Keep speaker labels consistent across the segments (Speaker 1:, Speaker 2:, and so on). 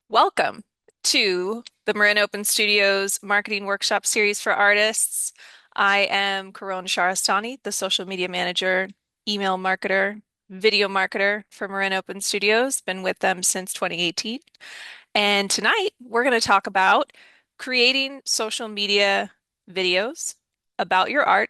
Speaker 1: Welcome to the Marin Open Studios Marketing Workshop Series for Artists. I am Caron Shahrestani, the social media manager, email marketer, video marketer for Marin Open Studios. Been with them since 2018. And tonight we're going to talk about creating social media videos about your art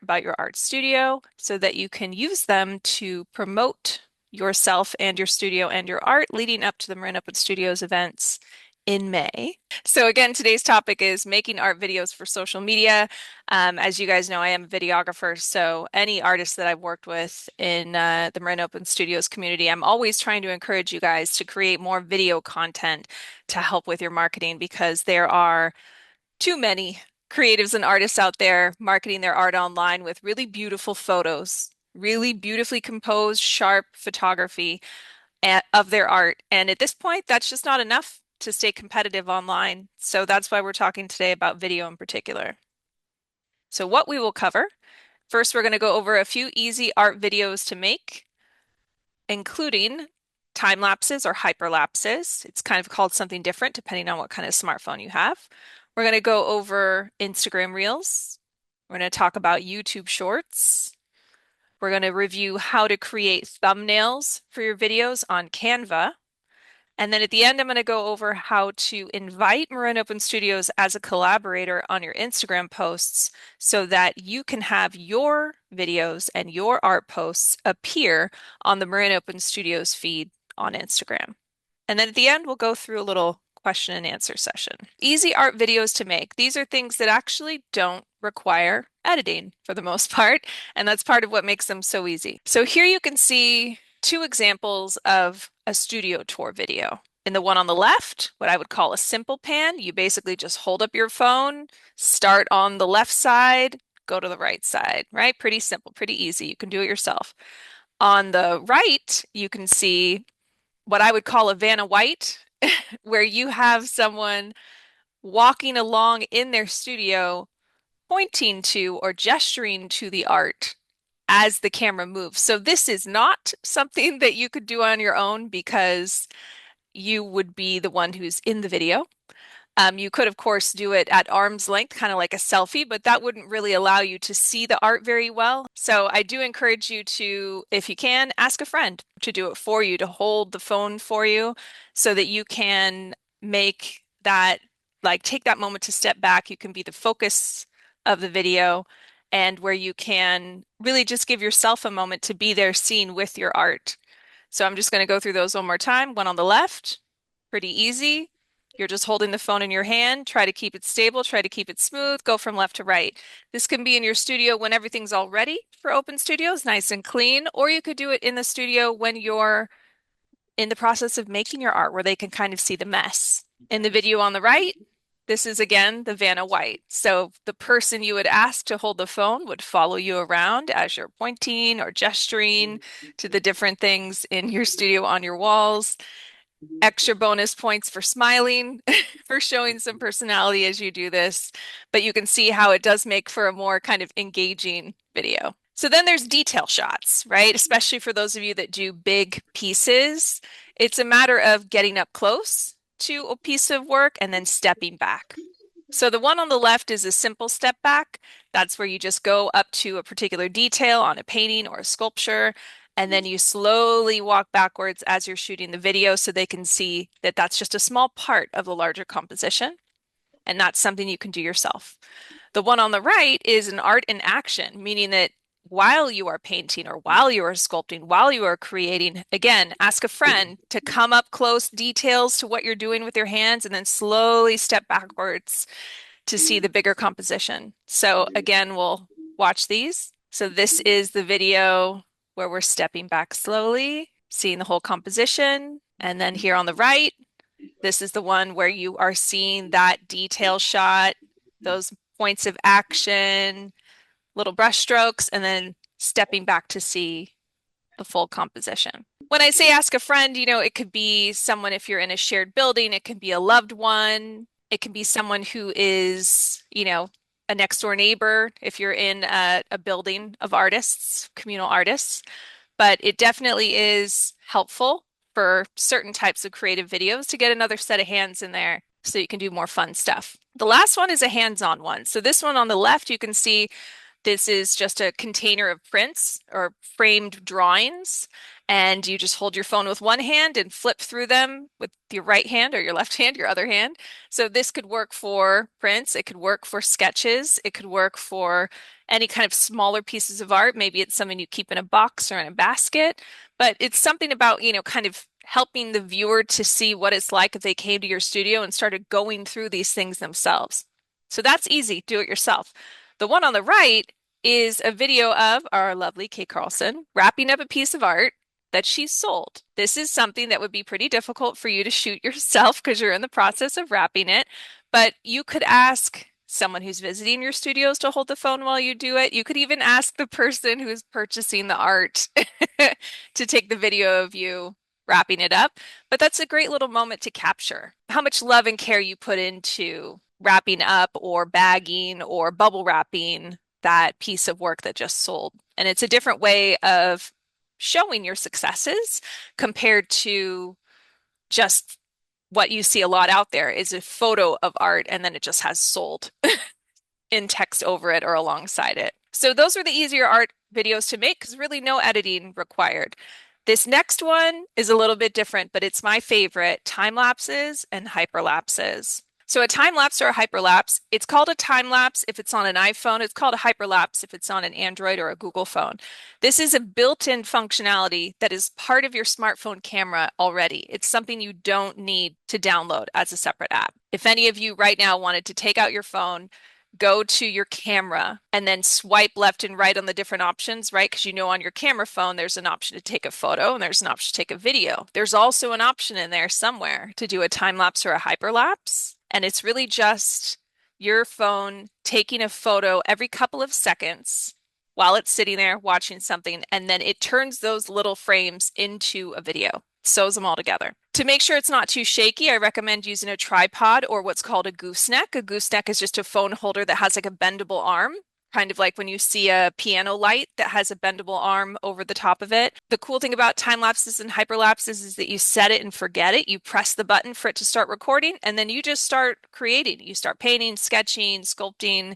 Speaker 1: studio, so that you can use them to promote yourself and your studio and your art leading up to the Marin Open Studios events in May. So again, today's topic is making art videos for social media. As you guys know, I am a videographer, so any artist that I've worked with in the Marin Open Studios community, I'm always trying to encourage you guys to create more video content to help with your marketing, because there are too many creatives and artists out there marketing their art online with really beautiful photos, really beautifully composed, sharp photography of their art. And at this point, that's just not enough to stay competitive online. So that's why we're talking today about video in particular. So what we will cover, first, we're going to go over a few easy art videos to make, including time lapses or hyperlapses. It's kind of called something different depending on what kind of smartphone you have. We're going to go over Instagram Reels. We're going to talk about YouTube Shorts. We're going to review how to create thumbnails for your videos on Canva. And then at the end, I'm going to go over how to invite Marin Open Studios as a collaborator on your Instagram posts, so that you can have your videos and your art posts appear on the Marin Open Studios feed on Instagram. And then at the end, we'll go through a little question and answer session. Easy art videos to make. These are things that actually don't require editing for the most part, and that's part of what makes them so easy. So here you can see two examples of a studio tour video. In the one on the left, what I would call a simple pan, you basically just hold up your phone, start on the left side, go to the right side, right? Pretty simple, pretty easy. You can do it yourself. On the right, you can see what I would call a Vanna White, where you have someone walking along in their studio, pointing to or gesturing to the art as the camera moves. So this is not something that you could do on your own, because you would be the one who's in the video. You could, of course, do it at arm's length, kind of like a selfie, but that wouldn't really allow you to see the art very well. So I do encourage you to, if you can, ask a friend to do it for you, to hold the phone for you, so that you can make that, like, take that moment to step back. You can be the focus of the video, and where you can really just give yourself a moment to be there seen with your art. So I'm just going to go through those one more time. One on the left, pretty easy. You're just holding the phone in your hand. Try to keep it stable, try to keep it smooth, go from left to right. This can be in your studio when everything's all ready for open studios, nice and clean, or you could do it in the studio when you're in the process of making your art, where they can kind of see the mess. In the video on the right, this is again the Vanna White. So the person you would ask to hold the phone would follow you around as you're pointing or gesturing to the different things in your studio on your walls. Extra bonus points for smiling, for showing some personality as you do this. But you can see how it does make for a more kind of engaging video. So then there's detail shots, right? Especially for those of you that do big pieces. It's a matter of getting up close to a piece of work and then stepping back. So the one on the left is a simple step back. That's where you just go up to a particular detail on a painting or a sculpture, and then you slowly walk backwards as you're shooting the video, so they can see that that's just a small part of the larger composition, and that's something you can do yourself. The one on the right is an art in action, meaning that while you are painting or while you are sculpting, while you are creating, again, ask a friend to come up close, details to what you're doing with your hands, and then slowly step backwards to see the bigger composition. So again, we'll watch these. So this is the video where we're stepping back slowly, seeing the whole composition. And then here on the right, this is the one where you are seeing that detail shot, those points of action, little brush strokes, and then stepping back to see the full composition. When I say ask a friend, it could be someone, if you're in a shared building, it can be a loved one, it can be someone who is, a next door neighbor if you're in a building of artists, communal artists. But it definitely is helpful for certain types of creative videos to get another set of hands in there so you can do more fun stuff. The last one is a hands-on one. So this one on the left, you can see this is just a container of prints or framed drawings, and you just hold your phone with one hand and flip through them with your right hand or your left hand, your other hand. So this could work for prints, it could work for sketches, it could work for any kind of smaller pieces of art. Maybe it's something you keep in a box or in a basket, but it's something about, kind of helping the viewer to see what it's like if they came to your studio and started going through these things themselves. So that's easy, do it yourself. The one on the right is a video of our lovely Kate Carlson wrapping up a piece of art that she sold. This is something that would be pretty difficult for you to shoot yourself because you're in the process of wrapping it, but you could ask someone who's visiting your studios to hold the phone while you do it. You could even ask the person who's purchasing the art to take the video of you wrapping it up. But that's a great little moment to capture how much love and care you put into wrapping up or bagging or bubble wrapping that piece of work that just sold. And it's a different way of showing your successes compared to just what you see a lot out there is a photo of art and then it just has sold in text over it or alongside it. So those are the easier art videos to make because really no editing required. This next one is a little bit different, but it's my favorite, time lapses and hyperlapses. So a time lapse or a hyperlapse, it's called a time lapse if it's on an iPhone. It's called a hyperlapse if it's on an Android or a Google phone. This is a built-in functionality that is part of your smartphone camera already. It's something you don't need to download as a separate app. If any of you right now wanted to take out your phone, go to your camera and then swipe left and right on the different options, right? Because on your camera phone, there's an option to take a photo and there's an option to take a video. There's also an option in there somewhere to do a time lapse or a hyperlapse. And it's really just your phone taking a photo every couple of seconds while it's sitting there watching something, and then it turns those little frames into a video, sews them all together. To make sure it's not too shaky, I recommend using a tripod or what's called a gooseneck. A gooseneck is just a phone holder that has like a bendable arm, kind of like when you see a piano light that has a bendable arm over the top of it. The cool thing about time lapses and hyperlapses is that you set it and forget it. You press the button for it to start recording, and then you just start creating. You start painting, sketching, sculpting,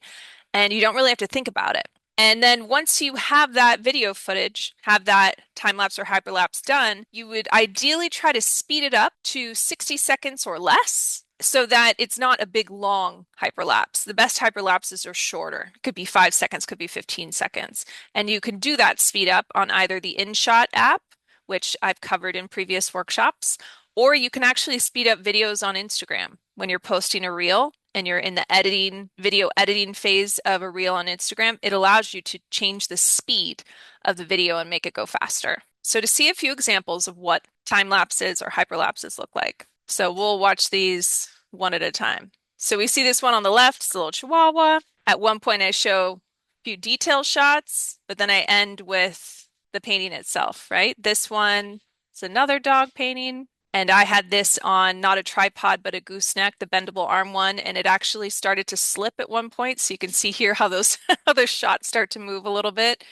Speaker 1: and you don't really have to think about it. And then once you have that video footage, have that time lapse or hyperlapse done, you would ideally try to speed it up to 60 seconds or less so that it's not a big long hyperlapse. The best hyperlapses are shorter. It could be 5 seconds, could be 15 seconds. And you can do that speed up on either the InShot app, which I've covered in previous workshops, or you can actually speed up videos on Instagram when you're posting a reel and you're in the video editing phase of a reel on Instagram. It allows you to change the speed of the video and make it go faster. So to see a few examples of what time lapses or hyperlapses look like. So we'll watch these one at a time. So we see this one on the left, it's a little chihuahua. At one point I show a few detail shots, but then I end with the painting itself, right? This one is another dog painting. And I had this on not a tripod, but a gooseneck, the bendable arm one, and it actually started to slip at one point. So you can see here how those how those shots start to move a little bit,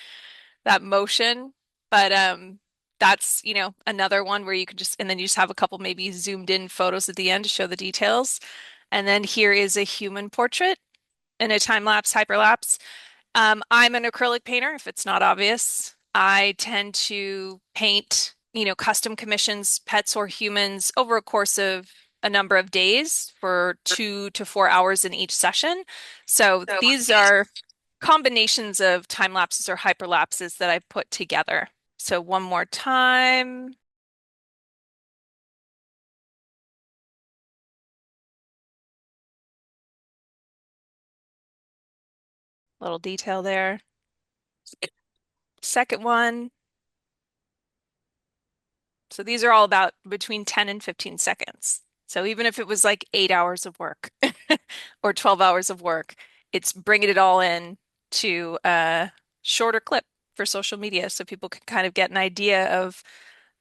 Speaker 1: that motion. But that's, another one where you could and then you just have a couple maybe zoomed in photos at the end to show the details. And then here is a human portrait in a time lapse, hyperlapse. I'm an acrylic painter, if it's not obvious. I tend to paint custom commissions, pets or humans, over a course of a number of days for 2 to 4 hours in each session. So these are combinations of time lapses or hyperlapses that I put together. So one more time. Little detail there. Second one. So these are all about between 10 and 15 seconds. So even if it was like 8 hours of work or 12 hours of work, it's bringing it all in to a shorter clip for social media so people can kind of get an idea of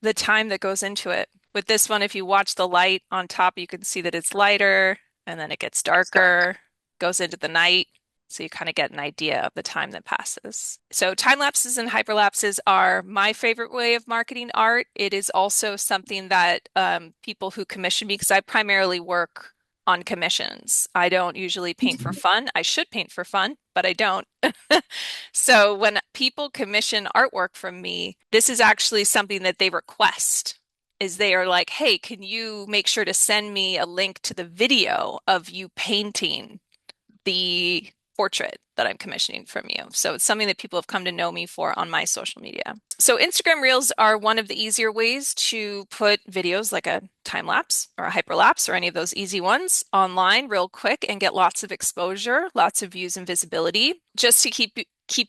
Speaker 1: the time that goes into it. With this one, if you watch the light on top, you can see that it's lighter and then it gets darker, goes into the night. So you kind of get an idea of the time that passes. So time lapses and hyperlapses are my favorite way of marketing art. It is also something that people who commission me, because I primarily work on commissions. I don't usually paint for fun. I should paint for fun, but I don't. So when people commission artwork from me, this is actually something that they request. Is they are like, hey, can you make sure to send me a link to the video of you painting the portrait that I'm commissioning from you. So it's something that people have come to know me for on my social media. So Instagram Reels are one of the easier ways to put videos like a time lapse or a hyperlapse or any of those easy ones online real quick and get lots of exposure, lots of views and visibility. Just to keep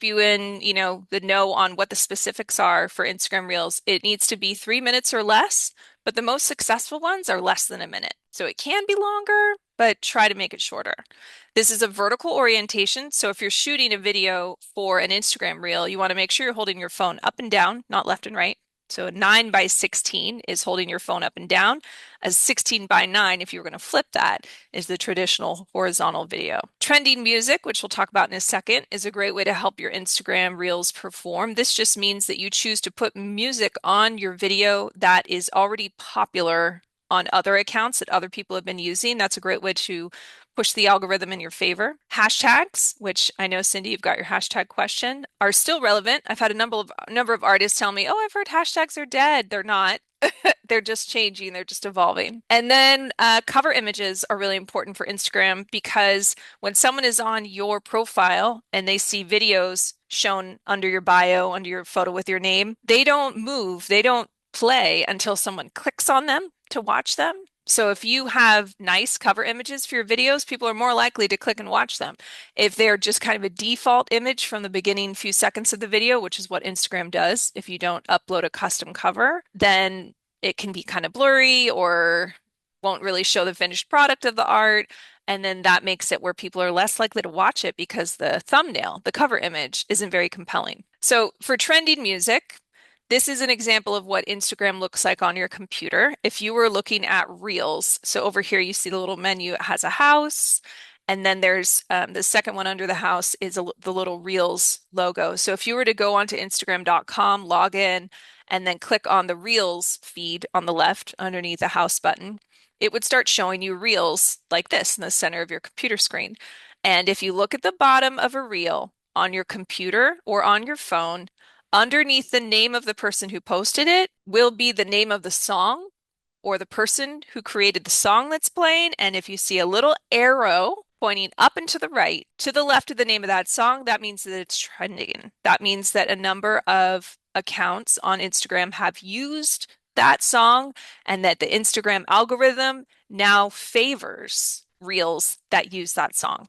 Speaker 1: you in, the know on what the specifics are for Instagram Reels, it needs to be 3 minutes or less, but the most successful ones are less than a minute. So it can be longer, but try to make it shorter. This is a vertical orientation. So if you're shooting a video for an Instagram reel, you want to make sure you're holding your phone up and down, not left and right. So a 9:16 is holding your phone up and down. A 16:9, if you were going to flip that, is the traditional horizontal video. Trending music, which we'll talk about in a second, is a great way to help your Instagram reels perform. This just means that you choose to put music on your video that is already popular on other accounts that other people have been using. That's a great way to push the algorithm in your favor. Hashtags, which I know, Cindy, you've got your hashtag question, are still relevant. I've had a number of artists tell me, oh, I've heard hashtags are dead. They're not. They're just changing, they're just evolving. And then cover images are really important for Instagram because when someone is on your profile and they see videos shown under your bio, under your photo with your name, they don't move, they don't play until someone clicks on them to watch them. So if you have nice cover images for your videos, people are more likely to click and watch them. If they're just kind of a default image from the beginning few seconds of the video, which is what Instagram does, if you don't upload a custom cover, then it can be kind of blurry or won't really show the finished product of the art. And then that makes it where people are less likely to watch it because the thumbnail, the cover image, isn't very compelling. So for trending music, this is an example of what Instagram looks like on your computer. If you were looking at Reels, so over here you see the little menu, it has a house, and then there's the second one under the house is the little Reels logo. So if you were to go onto Instagram.com, log in, and then click on the Reels feed on the left underneath the house button, it would start showing you Reels like this in the center of your computer screen. And if you look at the bottom of a Reel on your computer or on your phone, underneath the name of the person who posted it will be the name of the song or the person who created the song that's playing. And if you see a little arrow pointing up and to the right, to the left of the name of that song, that means that it's trending. That means that a number of accounts on Instagram have used that song and that the Instagram algorithm now favors reels that use that song.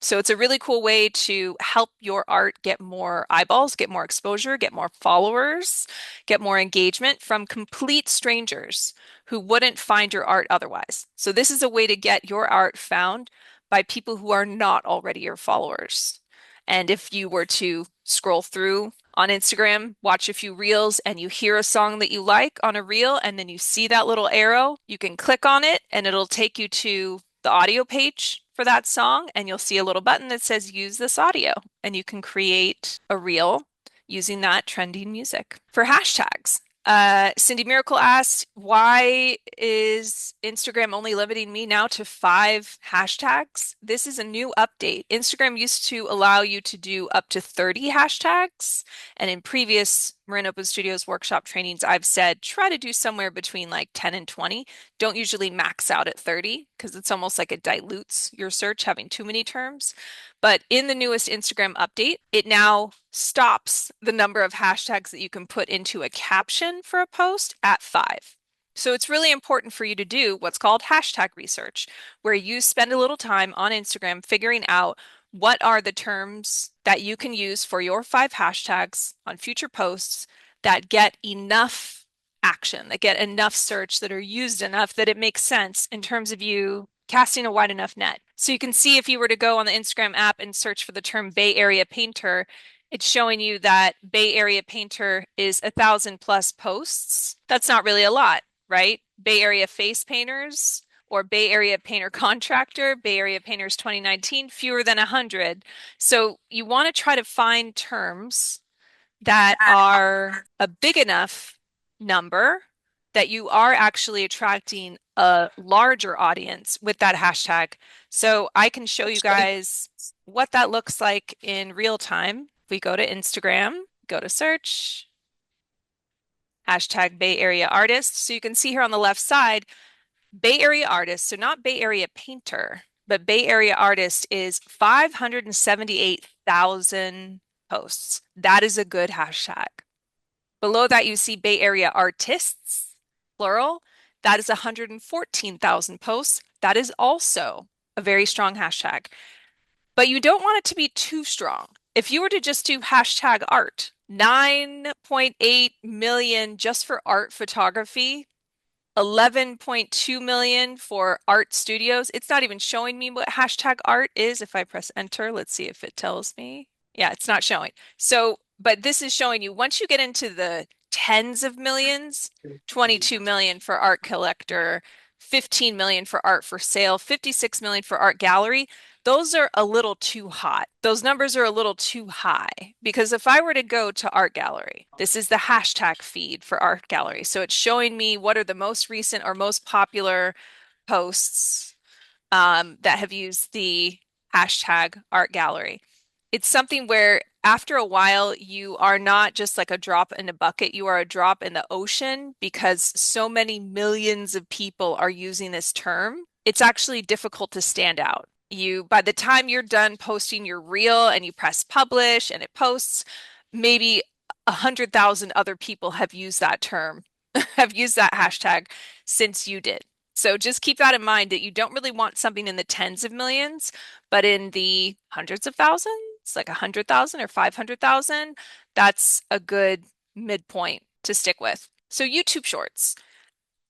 Speaker 1: So it's a really cool way to help your art get more eyeballs, get more exposure, get more followers, get more engagement from complete strangers who wouldn't find your art otherwise. So this is a way to get your art found by people who are not already your followers. And if you were to scroll through on Instagram, watch a few reels, and you hear a song that you like on a reel, and then you see that little arrow, you can click on it and it'll take you to the audio page for that song, and you'll see a little button that says use this audio, and you can create a reel using that trending music. For hashtags, Cindy Miracle asked, why is Instagram only limiting me now to 5 hashtags? This is a new update. Instagram used to allow you to do up to 30 hashtags. And in previous Marin Open Studios workshop trainings, I've said try to do somewhere between like 10 and 20. Don't usually max out at 30 because it's almost like it dilutes your search having too many terms. But in the newest Instagram update, it now stops the number of hashtags that you can put into a caption for a post at 5. So it's really important for you to do what's called hashtag research, where you spend a little time on Instagram figuring out what are the terms that you can use for your 5 hashtags on future posts that get enough action, that get enough search, that are used enough that it makes sense in terms of you casting a wide enough net. So you can see if you were to go on the Instagram app and search for the term Bay Area painter, it's showing you that Bay Area painter is 1,000 plus posts. That's not really a lot, right? Bay Area face painters or Bay Area painter contractor, Bay Area painters 2019, fewer than 100. So you want to try to find terms that are a big enough number that you are actually attracting a larger audience with that hashtag. So I can show you guys what that looks like in real time. If we go to Instagram, go to search, hashtag Bay Area artist. So you can see here on the left side, Bay Area artist, so not Bay Area painter, but Bay Area artist is 578,000 posts. That is a good hashtag. Below that, you see Bay Area artists, plural. That is 114,000 posts. That is also a very strong hashtag. But you don't want it to be too strong. If you were to just do hashtag art, 9.8 million just for art photography, 11.2 million for art studios. It's not even showing me what hashtag art is. If I press enter, let's see if it tells me. Yeah, it's not showing. So, but this is showing you once you get into the tens of millions, 22 million for art collector, 15 million for art for sale, 56 million for art gallery. Those are a little too hot. Those numbers are a little too high because if I were to go to art gallery, this is the hashtag feed for art gallery. So it's showing me what are the most recent or most popular posts that have used the hashtag art gallery. It's something where after a while, you are not just like a drop in a bucket, you are a drop in the ocean because so many millions of people are using this term. It's actually difficult to stand out. By the time you're done posting your reel and you press publish and it posts, maybe 100,000 other people have used that term, have used that hashtag since you did. So just keep that in mind that you don't really want something in the tens of millions, but in the hundreds of thousands, like 100,000 or 500,000, that's a good midpoint to stick with. So YouTube Shorts.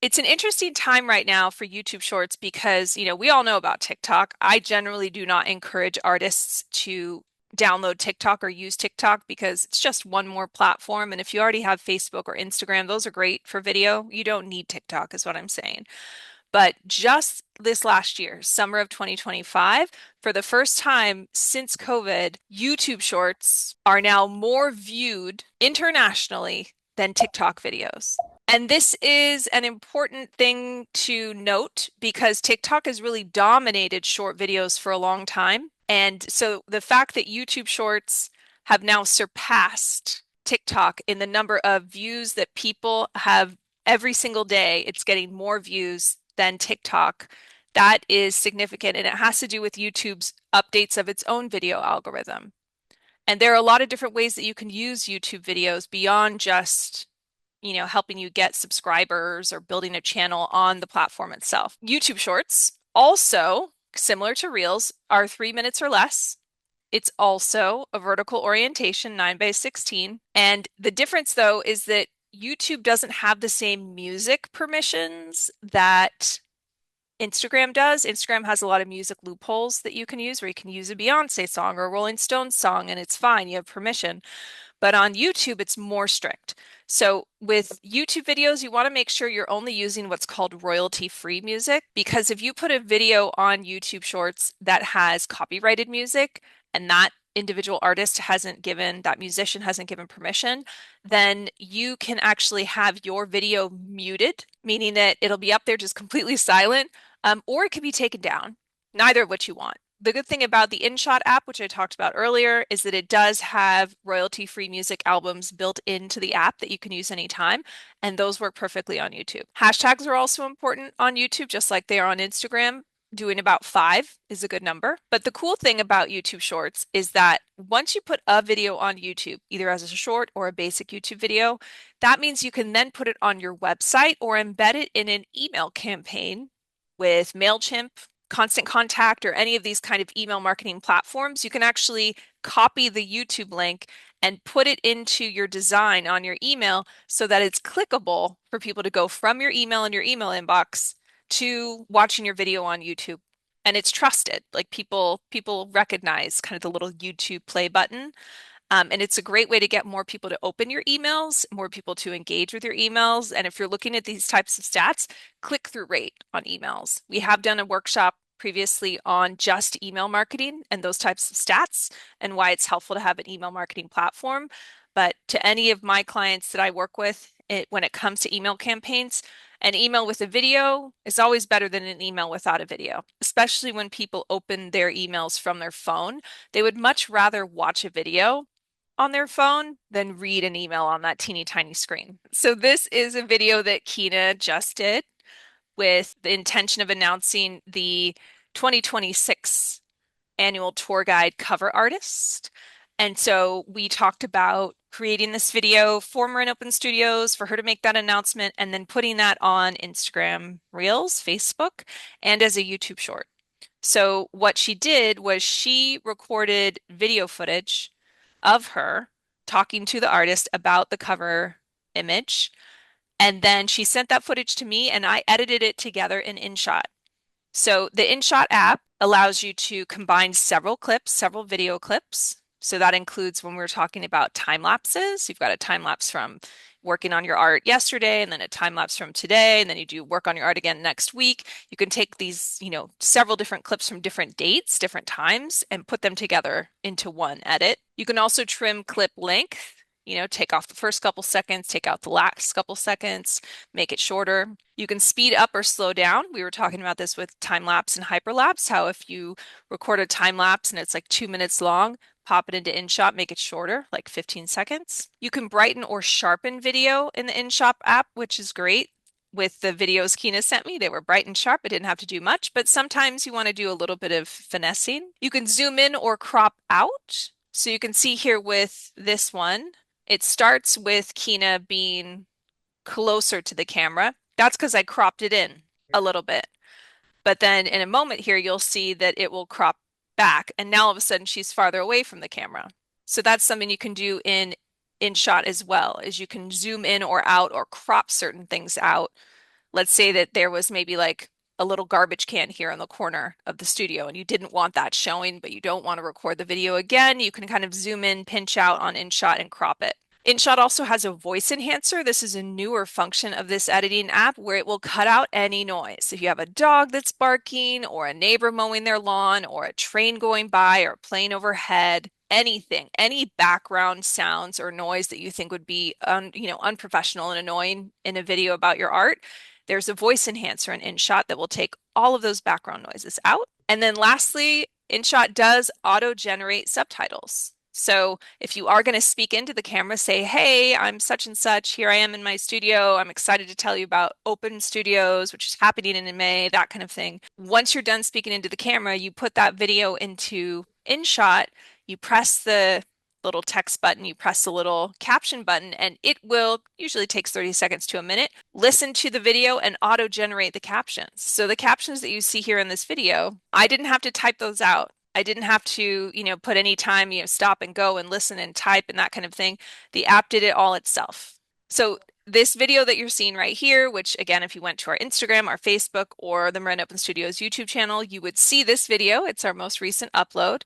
Speaker 1: It's an interesting time right now for YouTube Shorts because, we all know about TikTok. I generally do not encourage artists to download TikTok or use TikTok because it's just one more platform. And if you already have Facebook or Instagram, those are great for video. You don't need TikTok, is what I'm saying. But just this last year, summer of 2025, for the first time since COVID, YouTube Shorts are now more viewed internationally than TikTok videos. And this is an important thing to note because TikTok has really dominated short videos for a long time. And so the fact that YouTube Shorts have now surpassed TikTok in the number of views that people have every single day, it's getting more views than TikTok. That is significant, and it has to do with YouTube's updates of its own video algorithm. And there are a lot of different ways that you can use YouTube videos beyond just, helping you get subscribers or building a channel on the platform itself. YouTube Shorts, also similar to Reels, are 3 minutes or less. It's also a vertical orientation, 9:16. And the difference, though, is that YouTube doesn't have the same music permissions that Instagram does. Instagram has a lot of music loopholes that you can use where you can use a Beyonce song or a Rolling Stones song and it's fine, you have permission. But on YouTube, it's more strict. So with YouTube videos, you want to make sure you're only using what's called royalty-free music because if you put a video on YouTube Shorts that has copyrighted music and that individual artist that musician hasn't given permission, then you can actually have your video muted, meaning that it'll be up there just completely silent, or it can be taken down, neither of what you want. The good thing about the InShot app, which I talked about earlier, is that it does have royalty-free music albums built into the app that you can use anytime, and those work perfectly on YouTube. Hashtags are also important on YouTube, just like they are on Instagram. Doing about 5 is a good number. But the cool thing about YouTube Shorts is that once you put a video on YouTube, either as a short or a basic YouTube video, that means you can then put it on your website or embed it in an email campaign with MailChimp, Constant Contact, or any of these kind of email marketing platforms. You can actually copy the YouTube link and put it into your design on your email so that it's clickable for people to go from your email in your email inbox to watching your video on YouTube. And it's trusted. Like people recognize kind of the little YouTube play button. And it's a great way to get more people to open your emails, more people to engage with your emails. And if you're looking at these types of stats, click-through rate on emails. We have done a workshop previously on just email marketing and those types of stats and why it's helpful to have an email marketing platform. But to any of my clients that I work with, when it comes to email campaigns, an email with a video is always better than an email without a video, especially when people open their emails from their phone. They would much rather watch a video on their phone than read an email on that teeny tiny screen. So this is a video that Kina just did with the intention of announcing the 2026 annual tour guide cover artist. And so we talked about creating this video for Marin Open Studios for her to make that announcement and then putting that on Instagram Reels, Facebook, and as a YouTube short. So what she did was she recorded video footage of her talking to the artist about the cover image. And then she sent that footage to me and I edited it together in InShot. So the InShot app allows you to combine several clips, several video clips. So that includes when we're talking about time lapses. You've got a time lapse from working on your art yesterday, and then a time lapse from today, and then you do work on your art again next week. You can take these, several different clips from different dates, different times, and put them together into one edit. You can also trim clip length. Take off the first couple seconds, take out the last couple seconds, make it shorter. You can speed up or slow down. We were talking about this with time lapse and hyperlapse, how if you record a time lapse and it's like 2 minutes long, pop it into InShot, make it shorter, like 15 seconds. You can brighten or sharpen video in the InShot app, which is great. With the videos Kina sent me, they were bright and sharp. I didn't have to do much, but sometimes you want to do a little bit of finessing. You can zoom in or crop out. So you can see here with this one, it starts with Kina being closer to the camera. That's because I cropped it in a little bit. But then in a moment here, you'll see that it will crop back. And now all of a sudden she's farther away from the camera. So that's something you can do in InShot as well, is you can zoom in or out or crop certain things out. Let's say that there was maybe like a little garbage can here in the corner of the studio and you didn't want that showing, but you don't want to record the video again. You can kind of zoom in, pinch out on InShot and crop it. InShot also has a voice enhancer. This is a newer function of this editing app where it will cut out any noise. If you have a dog that's barking or a neighbor mowing their lawn or a train going by or plane overhead, anything, any background sounds or noise that you think would be unprofessional and annoying in a video about your art, there's a voice enhancer in InShot that will take all of those background noises out. And then lastly, InShot does auto-generate subtitles. So if you are going to speak into the camera, say, hey, I'm such and such. Here I am in my studio. I'm excited to tell you about Open Studios, which is happening in May, that kind of thing. Once you're done speaking into the camera, you put that video into InShot, you press the little text button, you press the little caption button, and it will, usually takes 30 seconds to a minute, listen to the video and auto-generate the captions. So the captions that you see here in this video, I didn't have to type those out. I didn't have to, put any time, stop and go and listen and type and that kind of thing. The app did it all itself. So this video that you're seeing right here, which again, if you went to our Instagram, our Facebook, or the Marin Open Studios YouTube channel, you would see this video. It's our most recent upload.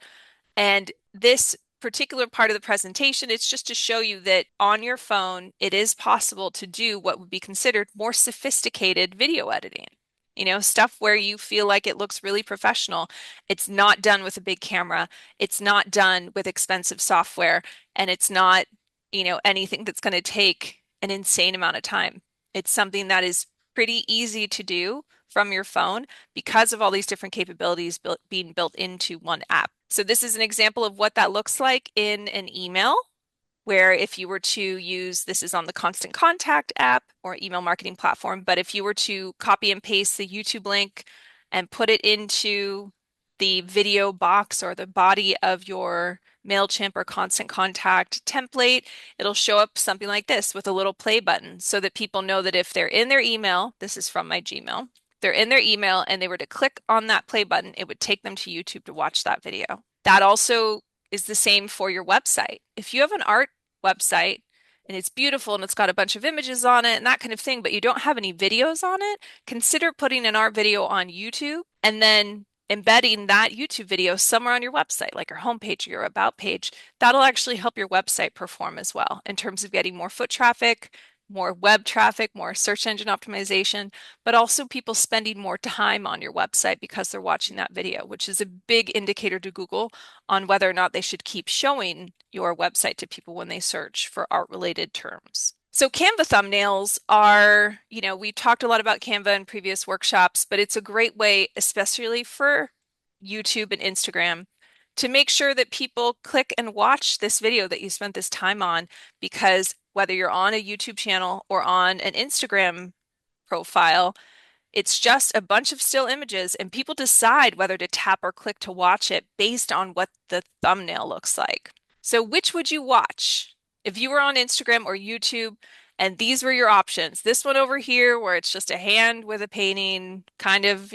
Speaker 1: And this particular part of the presentation, it's just to show you that on your phone, it is possible to do what would be considered more sophisticated video editing. Stuff where you feel like it looks really professional. It's not done with a big camera. It's not done with expensive software. And it's not, anything that's going to take an insane amount of time. It's something that is pretty easy to do from your phone because of all these different capabilities being built into one app. So this is an example of what that looks like in an email, where if you were to use, this is on the Constant Contact app or email marketing platform, but if you were to copy and paste the YouTube link and put it into the video box or the body of your MailChimp or Constant Contact template, it'll show up something like this with a little play button so that people know that if they're in their email, this is from my Gmail, they're in their email and they were to click on that play button, it would take them to YouTube to watch that video. That also is the same for your website. If you have an art website and it's beautiful and it's got a bunch of images on it and that kind of thing, but you don't have any videos on it, consider putting an art video on YouTube and then embedding that YouTube video somewhere on your website, like your homepage or your about page, that'll actually help your website perform as well in terms of getting more foot traffic, more web traffic, more search engine optimization, but also people spending more time on your website because they're watching that video, which is a big indicator to Google on whether or not they should keep showing your website to people when they search for art-related terms. So Canva thumbnails are, we talked a lot about Canva in previous workshops, but it's a great way, especially for YouTube and Instagram, to make sure that people click and watch this video that you spent this time on, because whether you're on a YouTube channel or on an Instagram profile, it's just a bunch of still images, and people decide whether to tap or click to watch it based on what the thumbnail looks like. So which would you watch if you were on Instagram or YouTube and these were your options? This one over here where it's just a hand with a painting, kind of,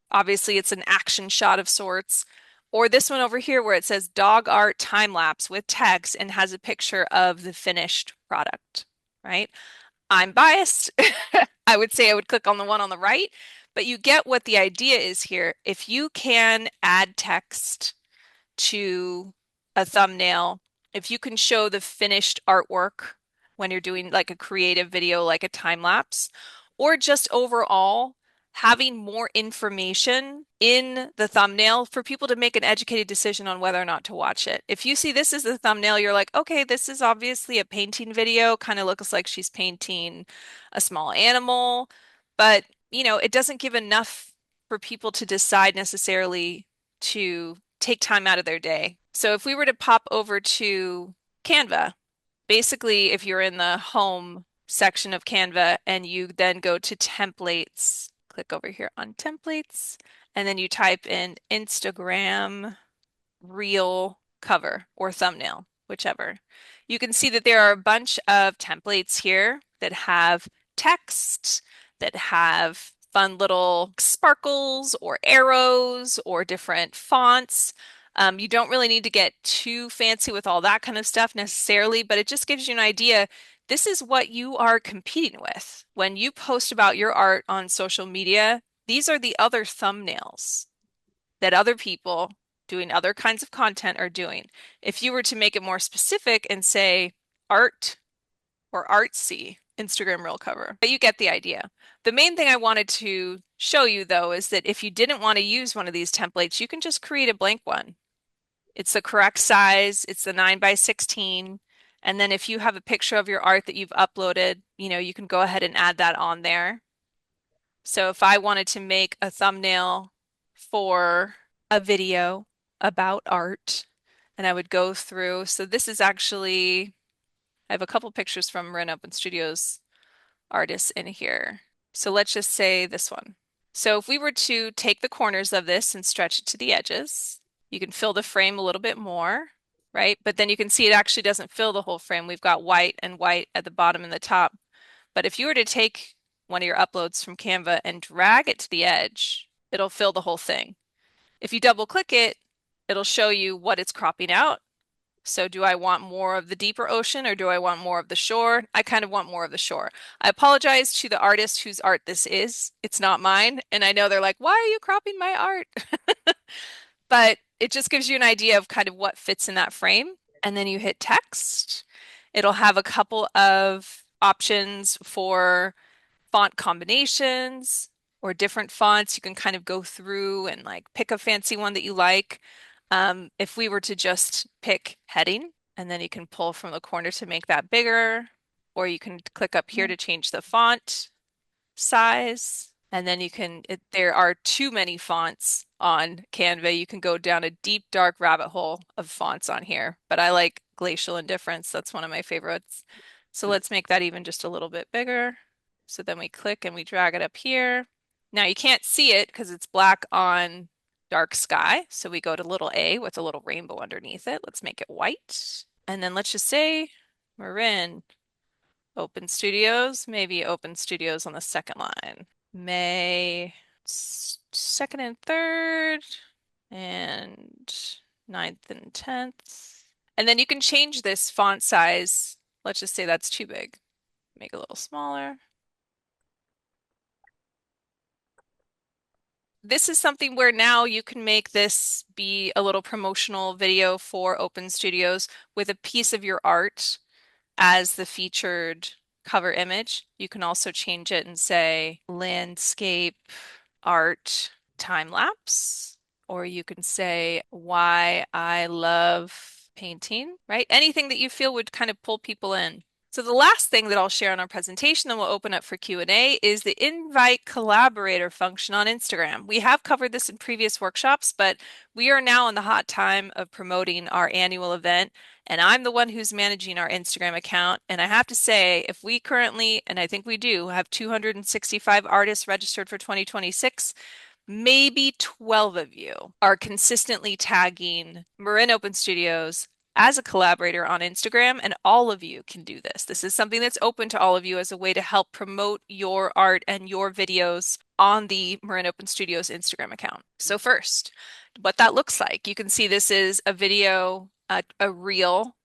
Speaker 1: obviously it's an action shot of sorts. Or this one over here where it says dog art time lapse with text and has a picture of the finished product, right? I'm biased. I would say I would click on the one on the right, but you get what the idea is here. If you can add text to a thumbnail, if you can show the finished artwork when you're doing like a creative video, like a time lapse, or just overall having more information in the thumbnail for people to make an educated decision on whether or not to watch it. If you see this as the thumbnail, you're like, okay, this is obviously a painting video, kind of looks like she's painting a small animal, but it doesn't give enough for people to decide necessarily to take time out of their day. So if we were to pop over to Canva, basically if you're in the home section of Canva and you then go to templates, click over here on templates, and then you type in Instagram reel cover or thumbnail, whichever. You can see that there are a bunch of templates here that have text, that have fun little sparkles or arrows or different fonts. You don't really need to get too fancy with all that kind of stuff necessarily, but it just gives you an idea. This is what you are competing with. When you post about your art on social media, these are the other thumbnails that other people doing other kinds of content are doing. If you were to make it more specific and say art or artsy Instagram reel cover, but you get the idea. The main thing I wanted to show you though is that if you didn't want to use one of these templates, you can just create a blank one. It's the correct size, it's the 9 by 16. And then if you have a picture of your art that you've uploaded, you can go ahead and add that on there. So if I wanted to make a thumbnail for a video about art, and I would go through, so this is actually, I have a couple pictures from Marin Open Studios artists in here. So let's just say this one. So if we were to take the corners of this and stretch it to the edges, you can fill the frame a little bit more, right? But then you can see it actually doesn't fill the whole frame. We've got white and white at the bottom and the top. But if you were to take one of your uploads from Canva and drag it to the edge, it'll fill the whole thing. If you double click it, it'll show you what it's cropping out. So do I want more of the deeper ocean or do I want more of the shore? I kind of want more of the shore. I apologize to the artist whose art this is. It's not mine. And I know they're like, why are you cropping my art? But it just gives you an idea of kind of what fits in that frame. And then you hit text. It'll have a couple of options for font combinations or different fonts. You can kind of go through and like pick a fancy one that you like. If we were to just pick heading, and then you can pull from the corner to make that bigger, or you can click up here to change the font size. And then there are too many fonts on Canva. You can go down a deep, dark rabbit hole of fonts on here, but I like Glacial Indifference. That's one of my favorites. So let's make that even just a little bit bigger. So then we click and we drag it up here. Now you can't see it because it's black on dark sky. So we go to little a with a little rainbow underneath it. Let's make it white. And then let's just say Marin Open Studios, maybe Open Studios on the second line. May 2nd and 3rd and 9th and 10th. And then you can change this font size. Let's just say that's too big. Make it a little smaller. this is something where now you can make this be a little promotional video for Open Studios with a piece of your art as the featured cover image. You can also change it and say landscape art time lapse, or you can say why I love painting, right? Anything that you feel would kind of pull people in. So the last thing that I'll share on our presentation, then we'll open up for Q&A, is the invite collaborator function on Instagram. We have covered this in previous workshops, but we are now in the hot time of promoting our annual event, and I'm the one who's managing our Instagram account. And I have to say, if we currently, and I think we do, have 265 artists registered for 2026, maybe 12 of you are consistently tagging Marin Open Studios as a collaborator on Instagram, and all of you can do this. This is something that's open to all of you as a way to help promote your art and your videos on the Marin Open Studios Instagram account. So first, what that looks like, you can see this is a video, a reel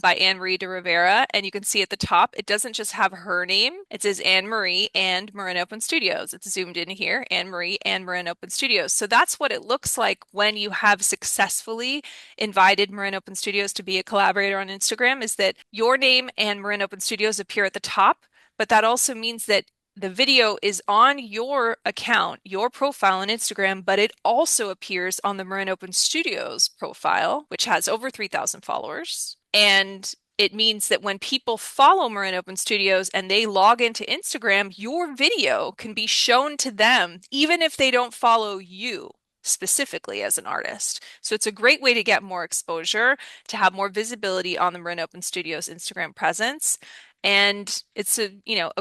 Speaker 1: by Anne Marie de Rivera. And you can see at the top, it doesn't just have her name. It says Anne Marie and Marin Open Studios. It's zoomed in here, Anne Marie and Marin Open Studios. So that's what it looks like when you have successfully invited Marin Open Studios to be a collaborator on Instagram, is that your name and Marin Open Studios appear at the top. But that also means that the video is on your account, your profile on Instagram, but it also appears on the Marin Open Studios profile, which has over 3,000 followers. And it means that when people follow Marin Open Studios and they log into Instagram, your video can be shown to them, even if they don't follow you specifically as an artist. So it's a great way to get more exposure, to have more visibility on the Marin Open Studios Instagram presence. And it's a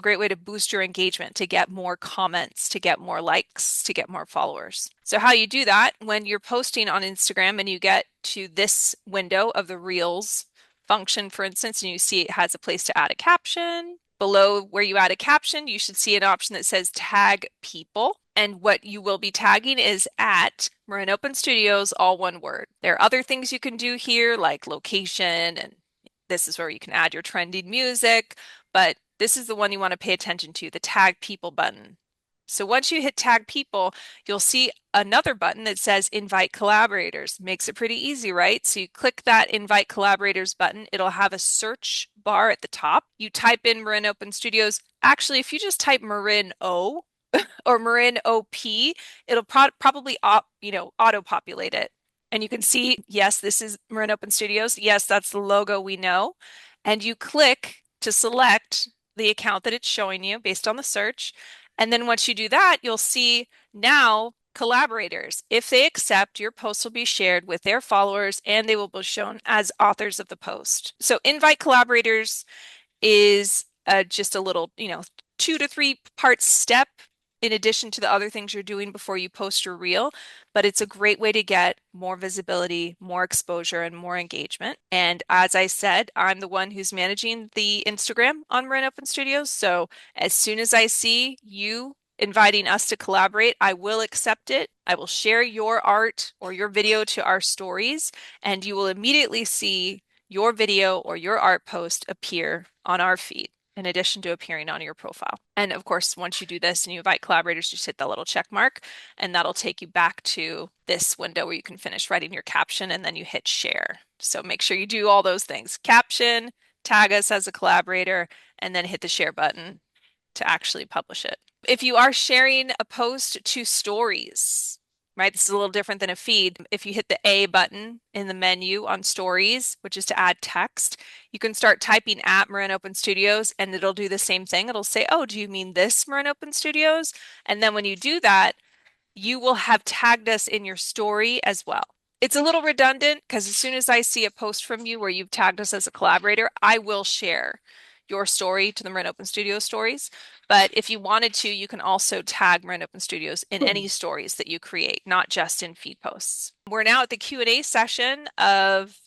Speaker 1: great way to boost your engagement, to get more comments, to get more likes, to get more followers. So how you do that, when you're posting on Instagram and you get to this window of the Reels function, for instance, and you see it has a place to add a caption. Below where you add a caption, you should see an option that says tag people. And what you will be tagging is at Marin Open Studios, all one word. There are other things you can do here, like location, and this is where you can add your trending music, but this is the one you want to pay attention to, the tag people button. So once you hit tag people, you'll see another button that says invite collaborators. Makes it pretty easy, right? So you click that invite collaborators button. It'll have a search bar at the top. You type in Marin Open Studios. Actually, if you just type Marin O or Marin OP, it'll probably auto-populate it. And you can see, yes, this is Marin Open Studios. Yes, that's the logo we know. And you click to select the account that it's showing you based on the search. And then once you do that, you'll see now collaborators. If they accept, your post will be shared with their followers and they will be shown as authors of the post. So invite collaborators is just a little, 2 to 3 part step in addition to the other things you're doing before you post your reel, but it's a great way to get more visibility, more exposure, and more engagement. And as I said, I'm the one who's managing the Instagram on Marin Open Studios. So as soon as I see you inviting us to collaborate, I will accept it. I will share your art or your video to our stories, and you will immediately see your video or your art post appear on our feed, in addition to appearing on your profile. And of course, once you do this and you invite collaborators, just hit that little check mark and that'll take you back to this window where you can finish writing your caption and then you hit share. So make sure you do all those things. Caption, tag us as a collaborator, and then hit the share button to actually publish it. If you are sharing a post to stories, right? This is a little different than a feed. If you hit the A button in the menu on stories, which is to add text, you can start typing at Marin Open Studios and it'll do the same thing. It'll say, oh, do you mean this Marin Open Studios? And then when you do that, you will have tagged us in your story as well. It's a little redundant because as soon as I see a post from you where you've tagged us as a collaborator, I will share your story to the Marin Open Studios stories. But if you wanted to, you can also tag Marin Open Studios in any stories that you create, not just in feed posts. We're now at the Q&A session of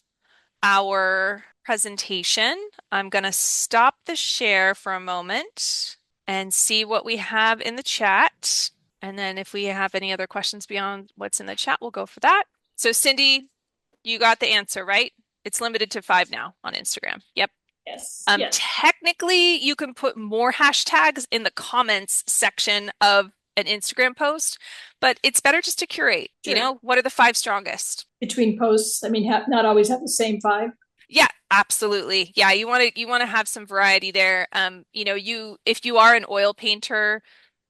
Speaker 1: our presentation. I'm going to stop the share for a moment and see what we have in the chat. And then if we have any other questions beyond what's in the chat, we'll go for that. So Cindy, you got the answer, right? It's limited to 5 now on Instagram. Yep.
Speaker 2: Yes.
Speaker 1: Technically, you can put more hashtags in the comments section of an Instagram post, but it's better just to curate.
Speaker 2: Sure.
Speaker 1: What are the five strongest?
Speaker 2: Between posts, I mean, not always have the same five.
Speaker 1: Yeah, absolutely. Yeah, you want to have some variety there. You if you are an oil painter,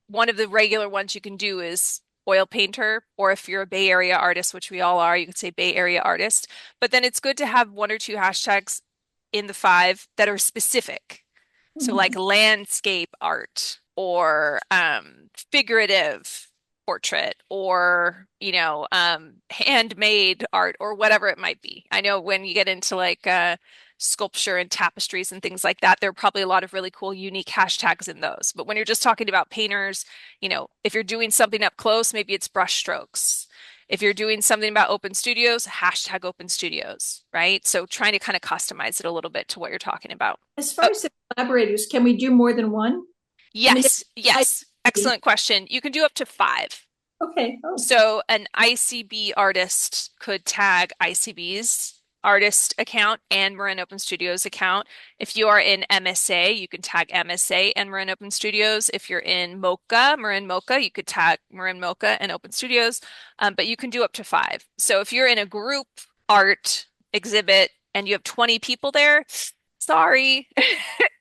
Speaker 1: one of the regular ones you can do is oil painter, or if you're a Bay Area artist, which we all are, you could say Bay Area artist. But then it's good to have one or two hashtags in the five that are specific. So
Speaker 2: Mhm.
Speaker 1: like landscape art or figurative portrait or handmade art or whatever it might be. I know when you get into like sculpture and tapestries and things like that, there are probably a lot of really cool unique hashtags in those. But when you're just talking about painters, if you're doing something up close, maybe it's brush strokes. If you're doing something about open studios, hashtag open studios, right? So trying to kind of customize it a little bit to what you're talking about.
Speaker 2: As
Speaker 1: Oh,
Speaker 2: far as the collaborators, can we do more than one? I mean,
Speaker 1: yes,
Speaker 2: I
Speaker 1: yes.
Speaker 2: see.
Speaker 1: Excellent question. You can do up to five.
Speaker 2: Okay. Oh,
Speaker 1: So an ICB artist could tag ICB's artist account and Marin Open Studios account. If you are in MSA, you can tag MSA and Marin Open Studios. If you're in Mocha, Marin Mocha, you could tag Marin Mocha and Open Studios. But you can do up to five. So if you're in a group art exhibit and you have 20 people there, sorry,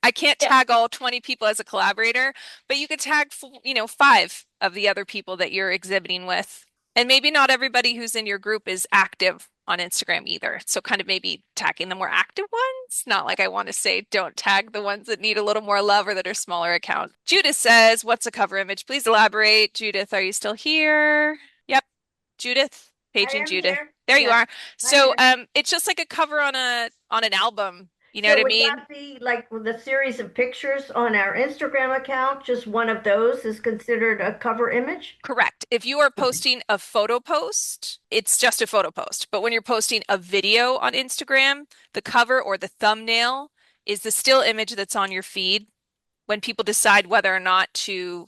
Speaker 1: I can't
Speaker 2: yeah.
Speaker 1: tag all 20 people as a collaborator, but you could tag, five of the other people that you're exhibiting with. And maybe not everybody who's in your group is active on Instagram either. So kind of maybe tagging the more active ones. Not like I want to say don't tag the ones that need a little more love or that are smaller accounts. Judith says, "What's a cover image? Please elaborate." Judith, are you still here? Yep. Judith,
Speaker 3: I
Speaker 1: paging
Speaker 3: am
Speaker 1: Judith.
Speaker 3: here.
Speaker 1: There you
Speaker 3: Yes,
Speaker 1: are.
Speaker 3: I'm
Speaker 1: So
Speaker 3: here.
Speaker 1: it's just like a cover on an album. You know what
Speaker 3: So
Speaker 1: I
Speaker 3: would
Speaker 1: mean?
Speaker 3: that be like with the series of pictures on our Instagram account? Just one of those is considered a cover image?
Speaker 1: Correct. If you are
Speaker 3: Okay.
Speaker 1: posting a photo post, it's just a photo post. But when you're posting a video on Instagram, the cover or the thumbnail is the still image that's on your feed when people decide whether or not to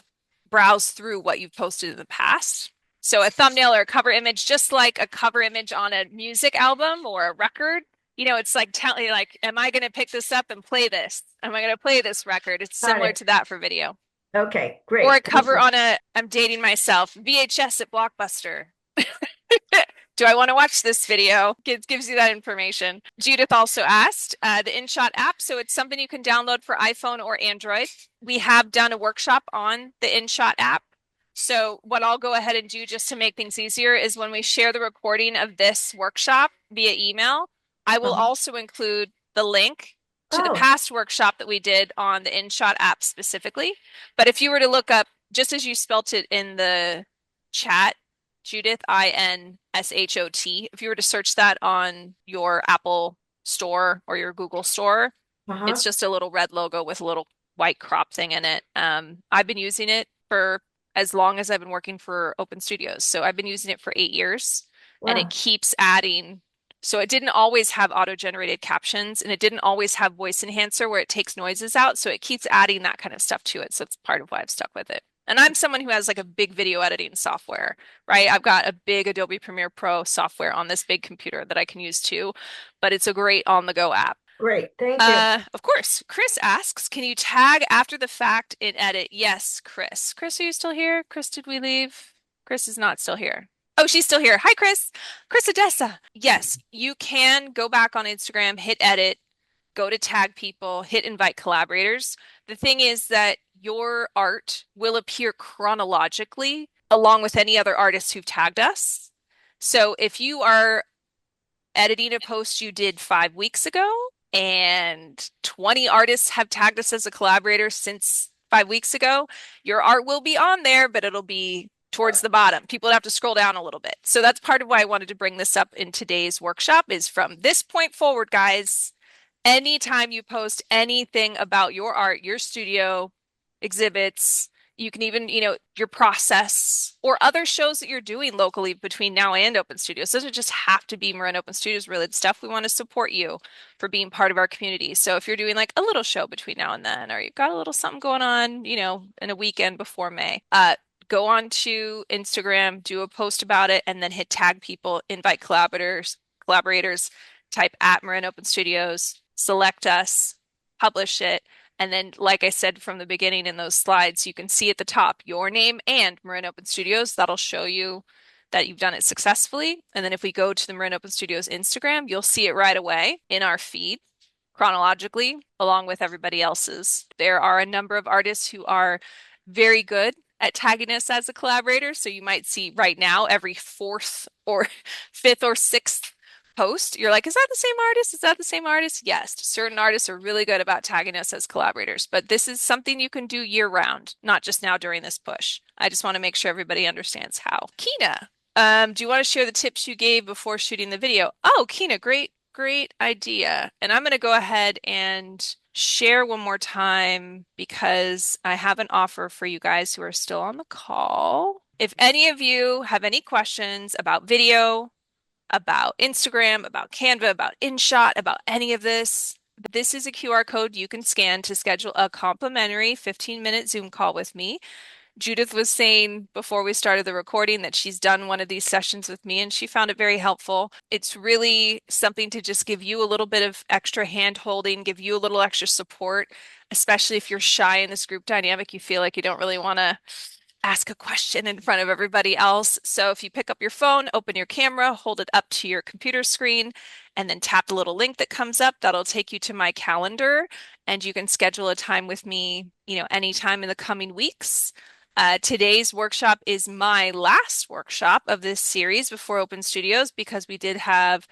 Speaker 1: browse through what you've posted in the past. So a thumbnail or a cover image, just like a cover image on a music album or a record, it's like telling like, am I going to pick this up and play this? Am I going to play this record? It's
Speaker 3: Got
Speaker 1: similar
Speaker 3: it.
Speaker 1: to that for video.
Speaker 3: Okay,
Speaker 1: Or a
Speaker 3: great. Thank
Speaker 1: cover
Speaker 3: you.
Speaker 1: on I'm dating myself, VHS at Blockbuster. Do I want to watch this video? It gives you that information. Judith also asked the InShot app. So it's something you can download for iPhone or Android. We have done a workshop on the InShot app. So what I'll go ahead and do just to make things easier is when we share the recording of this workshop via email, I will
Speaker 3: Uh-huh.
Speaker 1: also include the link to the
Speaker 3: Oh,
Speaker 1: past workshop that we did on the InShot app specifically. But if you were to look up, just as you spelt it in the chat, Judith, INSHOT. If you were to search that on your Apple store or your Google store, it's
Speaker 3: uh-huh.
Speaker 1: just a little red logo with a little white crop thing in it. I've been using it for as long as I've been working for Open Studios. So I've been using it for 8 years and it
Speaker 3: Wow.
Speaker 1: keeps adding. So it didn't always have auto-generated captions and it didn't always have voice enhancer where it takes noises out. So it keeps adding that kind of stuff to it. So it's part of why I've stuck with it. And I'm someone who has like a big video editing software, right? I've got a big Adobe Premiere Pro software on this big computer that I can use too, but it's a great on-the-go app.
Speaker 3: Great. Thank you.
Speaker 1: Of course. Chris asks, can you tag after the fact in edit? Yes, Chris. Chris, are you still here? Chris, did we leave? Chris is not still here. Oh, she's still here. Hi, Chris. Chris Odessa. Yes, you can go back on Instagram, hit edit, go to tag people, hit invite collaborators. The thing is that your art will appear chronologically along with any other artists who've tagged us. So if you are editing a post you did 5 weeks ago and 20 artists have tagged us as a collaborator since 5 weeks ago, your art will be on there, but it'll be towards the bottom. People have to scroll down a little bit. So that's part of why I wanted to bring this up in today's workshop is from this point forward, guys, anytime you post anything about your art, your studio, exhibits, you can even, your process or other shows that you're doing locally between now and Open Studios. Doesn't just have to be Marin Open Studios related stuff. We want to support you for being part of our community. So if you're doing like a little show between now and then, or you've got a little something going on, in a weekend before May, go on to Instagram, do a post about it, and then hit tag people, invite collaborators, type at Marin Open Studios, select us, publish it. And then, like I said from the beginning in those slides, you can see at the top your name and Marin Open Studios. That'll show you that you've done it successfully. And then if we go to the Marin Open Studios Instagram, you'll see it right away in our feed chronologically, along with everybody else's. There are a number of artists who are very good at tagging us as a collaborator. So you might see right now every fourth or fifth or sixth post, you're like, is that the same artist? Is that the same artist? Yes, certain artists are really good about tagging us as collaborators, but this is something you can do year round, not just now during this push. I just want to make sure everybody understands how. Kina, do you want to share the tips you gave before shooting the video? Oh, Kina, great idea. And I'm going to go ahead and share one more time because I have an offer for you guys who are still on the call. If any of you have any questions about video, about Instagram, about Canva, about InShot, about any of this, this is a QR code you can scan to schedule a complimentary 15-minute Zoom call with me. Judith was saying before we started the recording that she's done one of these sessions with me and she found it very helpful. It's really something to just give you a little bit of extra hand holding, give you a little extra support, especially if you're shy in this group dynamic, you feel like you don't really want to ask a question in front of everybody else. So if you pick up your phone, open your camera, hold it up to your computer screen, and then tap the little link that comes up, that'll take you to my calendar and you can schedule a time with me, anytime in the coming weeks. Today's workshop is my last workshop of this series before Open Studios because we did have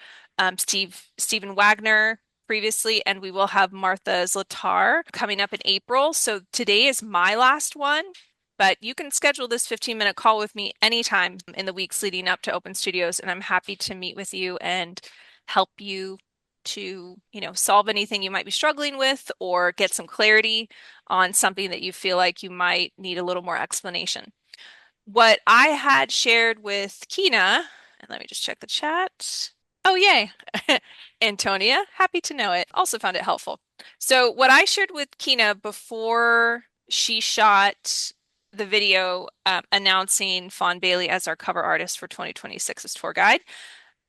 Speaker 1: Stephen Wagner previously, and we will have Martha Zlatar coming up in April. So today is my last one. But you can schedule this 15-minute call with me anytime in the weeks leading up to Open Studios, and I'm happy to meet with you and help you to, solve anything you might be struggling with or get some clarity on something that you feel like you might need a little more explanation. What I had shared with Kina, and let me just check the chat. Oh, yay. Antonia, happy to know it. Also found it helpful. So what I shared with Kina before she shot the video announcing Fawn Bailey as our cover artist for 2026's tour guide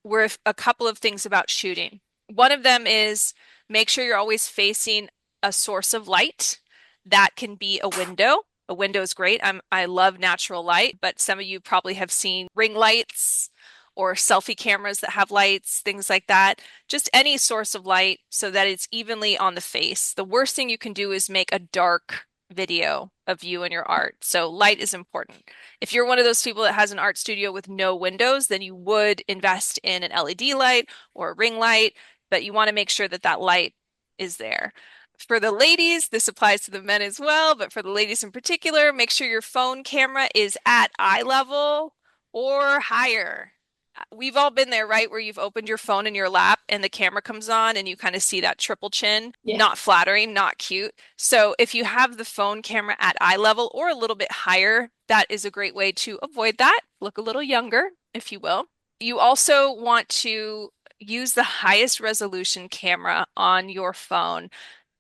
Speaker 1: were a couple of things about shooting. One of them is make sure you're always facing a source of light. That can be a window. A window is great. I love natural light, but some of you probably have seen ring lights or selfie cameras that have lights, things like that. Just any source of light so that it's evenly on the face. The worst thing you can do is make a dark video of you and your art. So light is important. If you're one of those people that has an art studio with no windows, then you would invest in an LED light or a ring light, but you want to make sure that that light is there. For the ladies, this applies to the men as well, but for the ladies in particular, make sure your phone camera is at eye level or higher. We've all been there, right? Where you've opened your phone in your lap and the camera comes on and you kind of see that triple chin.
Speaker 2: Yeah.
Speaker 1: Not flattering, not cute. So if you have the phone camera at eye level or a little bit higher, that is a great way to avoid that. Look a little younger, if you will. You also want to use the highest resolution camera on your phone.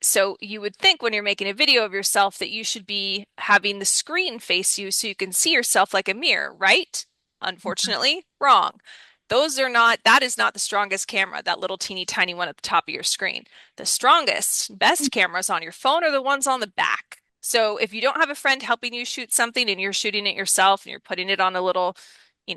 Speaker 1: So you would think when you're making a video of yourself that you should be having the screen face you so you can see yourself like a mirror, right? Unfortunately, wrong. That is not the strongest camera, that little teeny tiny one at the top of your screen. The strongest, best cameras on your phone are the ones on the back. So if you don't have a friend helping you shoot something and you're shooting it yourself and you're putting it on a little,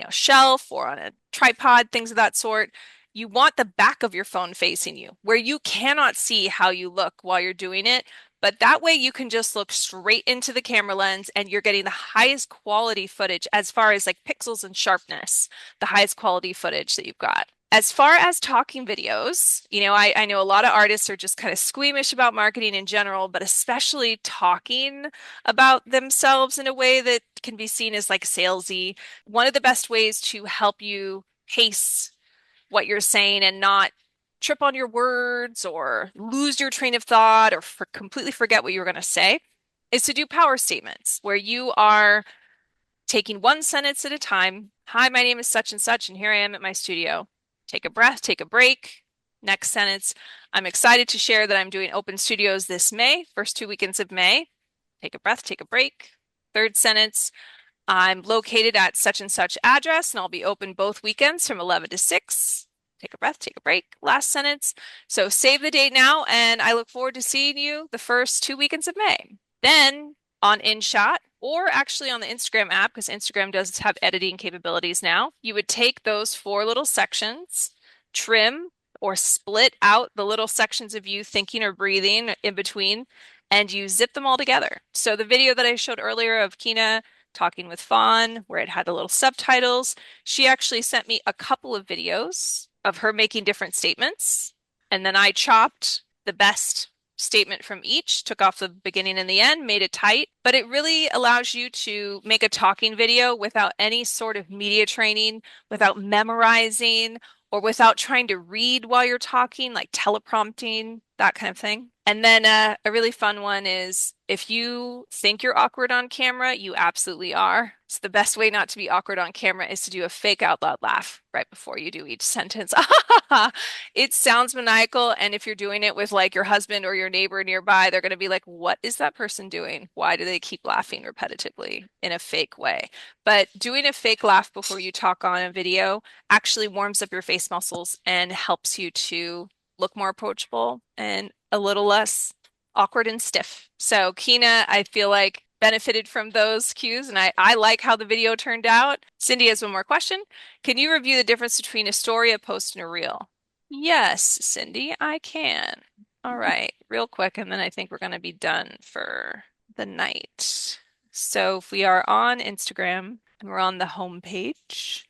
Speaker 1: shelf or on a tripod, things of that sort, you want the back of your phone facing you where you cannot see how you look while you're doing it. But that way you can just look straight into the camera lens and you're getting the highest quality footage as far as like pixels and sharpness, the highest quality footage that you've got. As far as talking videos, I know a lot of artists are just kind of squeamish about marketing in general, but especially talking about themselves in a way that can be seen as like salesy. One of the best ways to help you pace what you're saying and not trip on your words or lose your train of thought or completely forget what you were going to say is to do power statements where you are taking one sentence at a time. Hi, my name is such and such, and here I am at my studio. Take a breath, take a break. Next sentence. I'm excited to share that I'm doing Open Studios this May, first 2 weekends of May. Take a breath, take a break. Third sentence. I'm located at such and such address, and I'll be open both weekends from 11 to 6. take a breath, take a break. Last sentence. So save the date now, and I look forward to seeing you the first 2 weekends of May. Then on InShot, or actually on the Instagram app, because Instagram does have editing capabilities now, you would take those 4 little sections, trim or split out the little sections of you thinking or breathing in between, and you zip them all together. So the video that I showed earlier of Kina talking with Fawn, where it had the little subtitles, she actually sent me a couple of videos of her making different statements. And then I chopped the best statement from each, took off the beginning and the end, made it tight. But it really allows you to make a talking video without any sort of media training, without memorizing, or without trying to read while you're talking, like teleprompting, that kind of thing. And then a really fun one is if you think you're awkward on camera, you absolutely are. So the best way not to be awkward on camera is to do a fake out loud laugh right before you do each sentence. It sounds maniacal, and if you're doing it with like your husband or your neighbor nearby, they're going to be like, what is that person doing? Why do they keep laughing repetitively in a fake way? But doing a fake laugh before you talk on a video actually warms up your face muscles and helps you to look more approachable and a little less awkward and stiff. So Kina, I feel like benefited from those cues, and I like how the video turned out. Cindy has one more question. Can you review the difference between a story, a post, and a reel? Yes, Cindy, I can. All right, real quick, and then I think we're going to be done for the night. So if we are on Instagram and we're on the home page,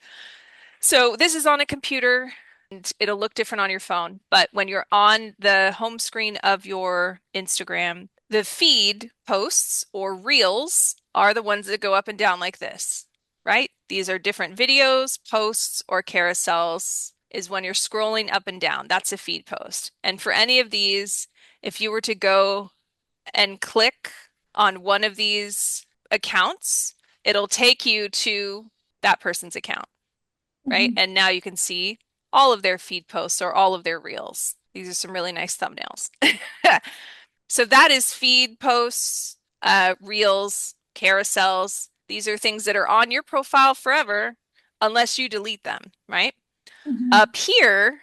Speaker 1: so this is on a computer and it'll look different on your phone, but when you're on the home screen of your Instagram, the feed posts or reels are the ones that go up and down like this, right? These are different videos, posts, or carousels is when you're scrolling up and down. That's a feed post. And for any of these, if you were to go and click on one of these accounts, it'll take you to that person's account, right? And now you can see all of their feed posts or all of their reels. These are some really nice thumbnails. So that is feed posts, reels, carousels. These are things that are on your profile forever unless you delete them, right? Up here,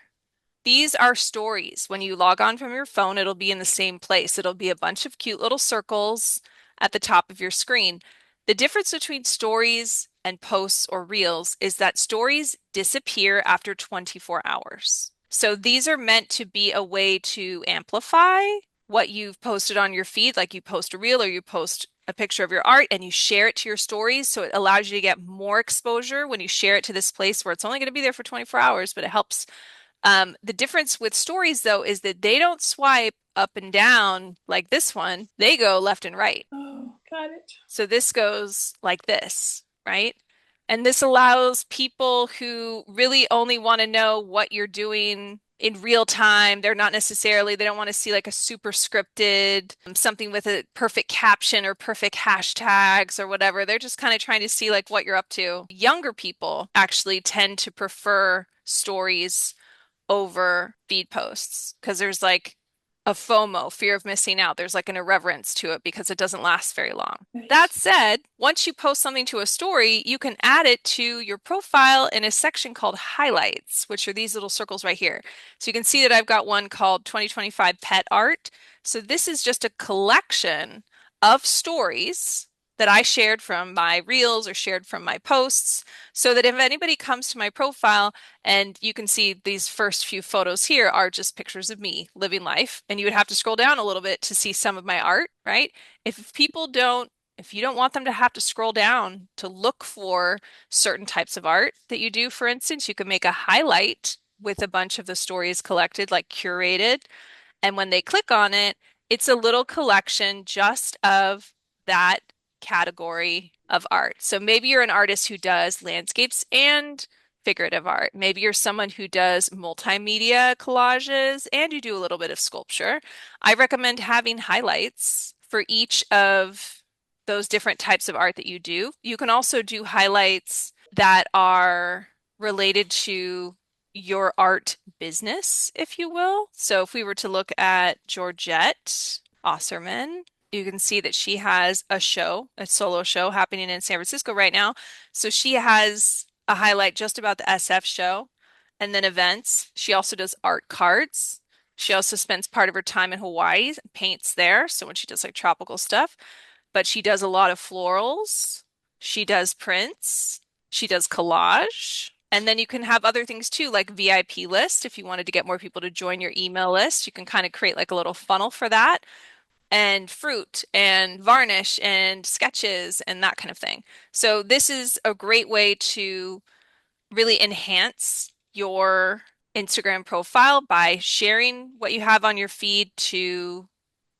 Speaker 1: these are stories. When you log on from your phone, it'll be in the same place. It'll be a bunch of cute little circles at the top of your screen. The difference between stories and posts or reels is that stories disappear after 24 hours. So these are meant to be a way to amplify what you've posted on your feed, like you post a reel or you post a picture of your art and you share it to your stories. So it allows you to get more exposure when you share it to this place where it's only going to be there for 24 hours, but it helps. The difference with stories, though, is that they don't swipe up and down like this one. They go left and right.
Speaker 2: Oh, got it.
Speaker 1: So this goes like this, right? And this allows people who really only want to know what you're doing in real time. They're not necessarily, they don't want to see like a super scripted, something with a perfect caption or perfect hashtags or whatever. They're just kind of trying to see like what you're up to. Younger people actually tend to prefer stories over feed posts because there's like a FOMO, fear of missing out. There's like an irreverence to it because it doesn't last very long.
Speaker 2: Right.
Speaker 1: That said, once you post something to a story, you can add it to your profile in a section called highlights, which are these little circles right here. So you can see that I've got one called 2025 Pet Art. So this is just a collection of stories that I shared from my reels or shared from my posts so that if anybody comes to my profile, and you can see these first few photos here are just pictures of me living life. And you would have to scroll down a little bit to see some of my art, right? If you don't want them to have to scroll down to look for certain types of art that you do, for instance, you can make a highlight with a bunch of the stories collected, like curated. And when they click on it, it's a little collection just of that category of art. So maybe you're an artist who does landscapes and figurative art. Maybe you're someone who does multimedia collages and you do a little bit of sculpture. I recommend having highlights for each of those different types of art that you do. You can also do highlights that are related to your art business, if you will. So if we were to look at Georgette Osserman, you can see that she has a show, a solo show happening in San Francisco right now. So she has a highlight just about the SF show. and then events. She also does art cards. She also spends part of her time in Hawaii, paints there. So when she does like tropical stuff, but she does a lot of florals. She does prints. She does collage. And then you can have other things too, like VIP list. If you wanted to get more people to join your email list, you can kind of create like a little funnel for that, and fruit and varnish and sketches and that kind of thing. So this is a great way to really enhance your Instagram profile by sharing what you have on your feed to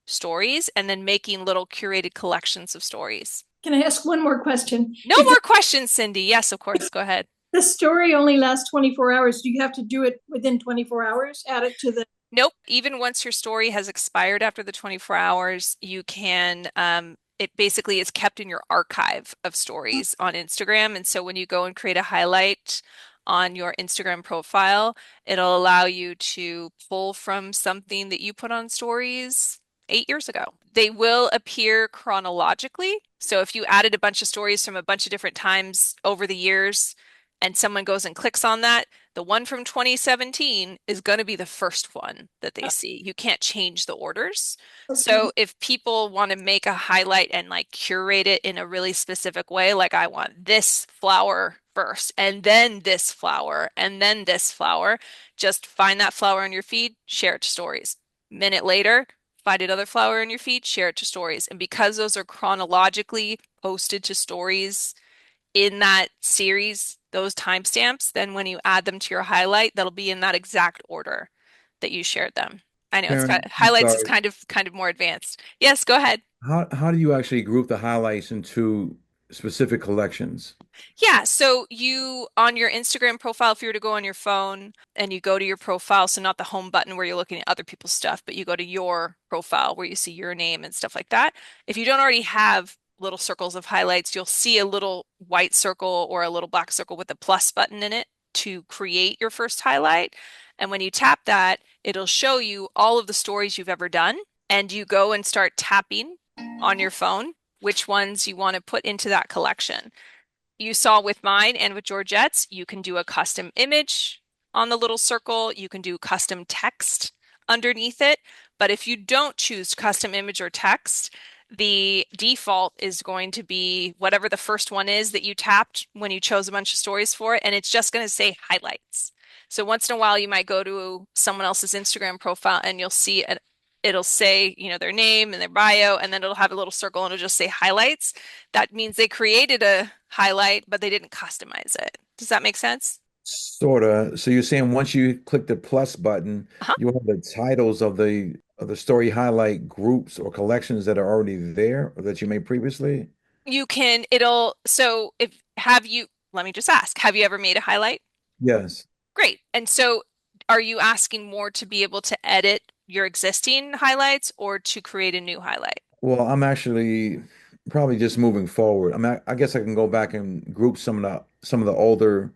Speaker 1: stories and then making little curated collections of stories.
Speaker 2: Can I ask one more question?
Speaker 1: No
Speaker 2: If
Speaker 1: more questions, Cindy. Yes, of course. Go ahead.
Speaker 2: the story only lasts 24 hours, do you have to do it within 24 hours? Add it to the.
Speaker 1: Nope. Even once your story has expired after the 24 hours, you can, it basically is kept in your archive of stories on Instagram. And so when you go and create a highlight on your Instagram profile, it'll allow you to pull from something that you put on stories 8 years ago. They will appear chronologically. So if you added a bunch of stories from a bunch of different times over the years and someone goes and clicks on that, the one from 2017 is going to be the first one that they see. You can't change the orders.
Speaker 2: Okay.
Speaker 1: So if people want to make a highlight and like curate it in a really specific way, like I want this flower first, and then this flower, and then this flower, just find that flower in your feed, share it to stories. Minute later, find another flower in your feed, share it to stories. And because those are chronologically posted to stories in that series, those timestamps, then when you add them to your highlight, that'll be in that exact order that you shared them. I know it's got
Speaker 4: Karen, I'm
Speaker 1: highlights is
Speaker 4: sorry.
Speaker 1: kind of more advanced. Yes, go ahead.
Speaker 4: How do you actually group the highlights into specific collections?
Speaker 1: Yeah, so you on your Instagram profile, if you were to go on your phone and you go to your profile, so not the home button where you're looking at other people's stuff, but you go to your profile where you see your name and stuff like that. If you don't already have little circles of highlights, you'll see a little white circle or a little black circle with a plus button in it to create your first highlight. And when you tap that, it'll show you all of the stories you've ever done, and you go and start tapping on your phone which ones you want to put into that collection. You saw with mine and with Georgette's, you can do a custom image on the little circle. You can do custom text underneath it. But if you don't choose custom image or text, the default is going to be whatever the first one is that you tapped when you chose a bunch of stories for it, and it's just going to say highlights. So once in a while, you might go to someone else's Instagram profile and you'll see it'll say, their name and their bio, and then it'll have a little circle and it'll just say highlights. That means they created a highlight, but they didn't customize it. Does that make sense?
Speaker 4: Sorta. So you're saying once you click the plus button,
Speaker 1: Uh-huh.
Speaker 4: you have the titles of the story highlight groups or collections that are already there or that you made previously?
Speaker 1: So let me just ask, have you ever made a highlight?
Speaker 4: Yes.
Speaker 1: Great. And so are you asking more to be able to edit your existing highlights or to create a new highlight?
Speaker 4: Well, I'm actually probably just moving forward. I guess I can go back and group some of the older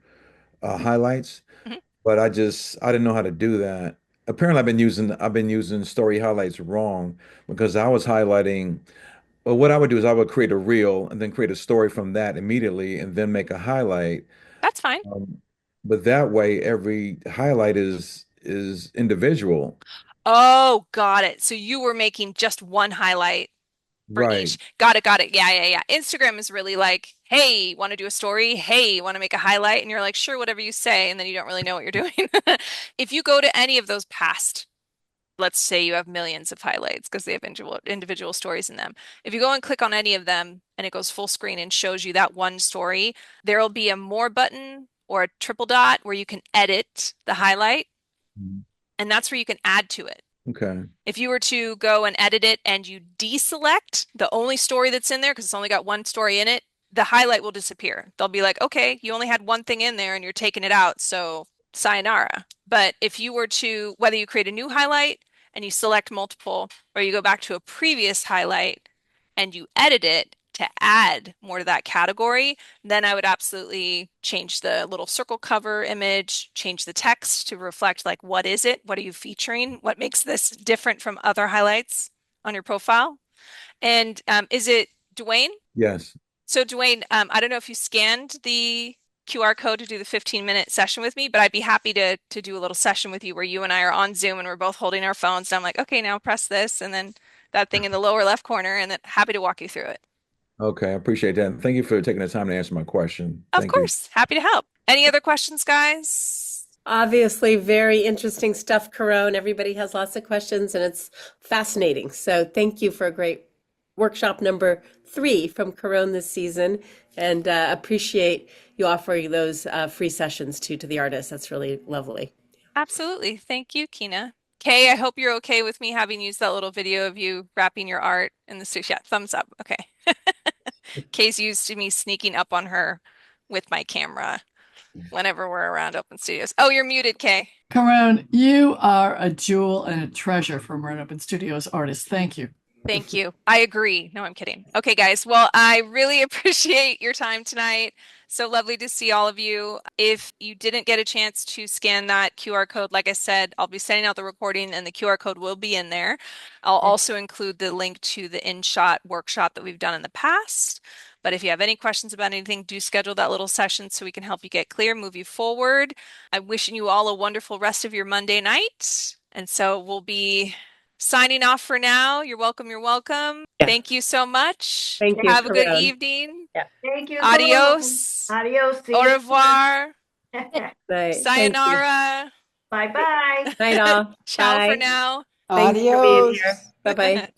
Speaker 4: highlights.
Speaker 1: Mhm.
Speaker 4: But I didn't know how to do that. Apparently I've been using story highlights wrong because I was highlighting, well, what I would do is I would create a reel and then create a story from that immediately and then make a highlight.
Speaker 1: That's fine.
Speaker 4: Um, but that way every highlight is individual.
Speaker 1: Oh, got it. So you were making just one highlight for
Speaker 4: Right.
Speaker 1: each. Got it, got it. Yeah, yeah, yeah. Instagram is really like, hey, want to do a story? Hey, want to make a highlight? And you're like, sure, whatever you say. And then you don't really know what you're doing. If you go to any of those past, let's say you have millions of highlights because they have individual stories in them. If you go and click on any of them and it goes full screen and shows you that one story, there will be a more button or a triple dot where you can edit the highlight,
Speaker 4: Mhm.
Speaker 1: and that's where you can add to it.
Speaker 4: Okay.
Speaker 1: If you were to go and edit it and you deselect the only story that's in there because it's only got one story in it, the highlight will disappear. They'll be like, okay, you only had one thing in there and you're taking it out, so sayonara. But if you were to, whether you create a new highlight and you select multiple, or you go back to a previous highlight and you edit it to add more to that category, then I would absolutely change the little circle cover image, change the text to reflect like what is it? What are you featuring? What makes this different from other highlights on your profile? And is it Dwayne?
Speaker 4: Yes.
Speaker 1: So Dwayne, I don't know if you scanned the QR code to do the 15-minute session with me, but I'd be happy to do a little session with you where you and I are on Zoom and we're both holding our phones. And I'm like, okay, now press this and then that thing in the lower left corner, and then happy to walk you through it.
Speaker 4: Okay, I appreciate that. Thank you for taking the time to answer my question.
Speaker 1: Of
Speaker 4: Thank you.
Speaker 1: course, happy to help. Any other questions, guys?
Speaker 5: Obviously, very interesting stuff, Caron. Everybody has lots of questions and it's fascinating. So thank you for a great workshop number 3 from Caron this season, and appreciate you offering those free sessions to the artists. That's really lovely.
Speaker 1: Absolutely. Thank you, Kina. Kay, I hope you're okay with me having used that little video of you wrapping your art in the sushi. Yeah, thumbs up. Okay. Kay's used to me sneaking up on her with my camera whenever we're around Open Studios. Oh, you're muted, Kay.
Speaker 6: Caron, you are a jewel and a treasure for Marin Open Studios artists. Thank you.
Speaker 1: Thank you. I agree. No, I'm kidding. Okay, guys. Well, I really appreciate your time tonight. So lovely to see all of you. If you didn't get a chance to scan that QR code, like I said, I'll be sending out the recording and the QR code will be in there. I'll also include the link to the InShot workshop that we've done in the past. But if you have any questions about anything, do schedule that little session so we can help you get clear, move you forward. I'm wishing you all a wonderful rest of your Monday night. And so we'll be signing off for now. You're welcome. You're welcome.
Speaker 5: Yeah.
Speaker 1: Thank you so much.
Speaker 5: Thank you,
Speaker 1: Have a good
Speaker 5: Caron.
Speaker 1: evening.
Speaker 3: Thank you.
Speaker 1: Adios.
Speaker 3: Adios. See
Speaker 1: Au
Speaker 3: you.
Speaker 1: revoir.
Speaker 5: Night. Thank you.
Speaker 1: Sayonara.
Speaker 3: Bye-bye.
Speaker 5: Night all.
Speaker 1: Ciao
Speaker 5: Bye.
Speaker 1: for now.
Speaker 5: Thanks for being here. Bye-bye.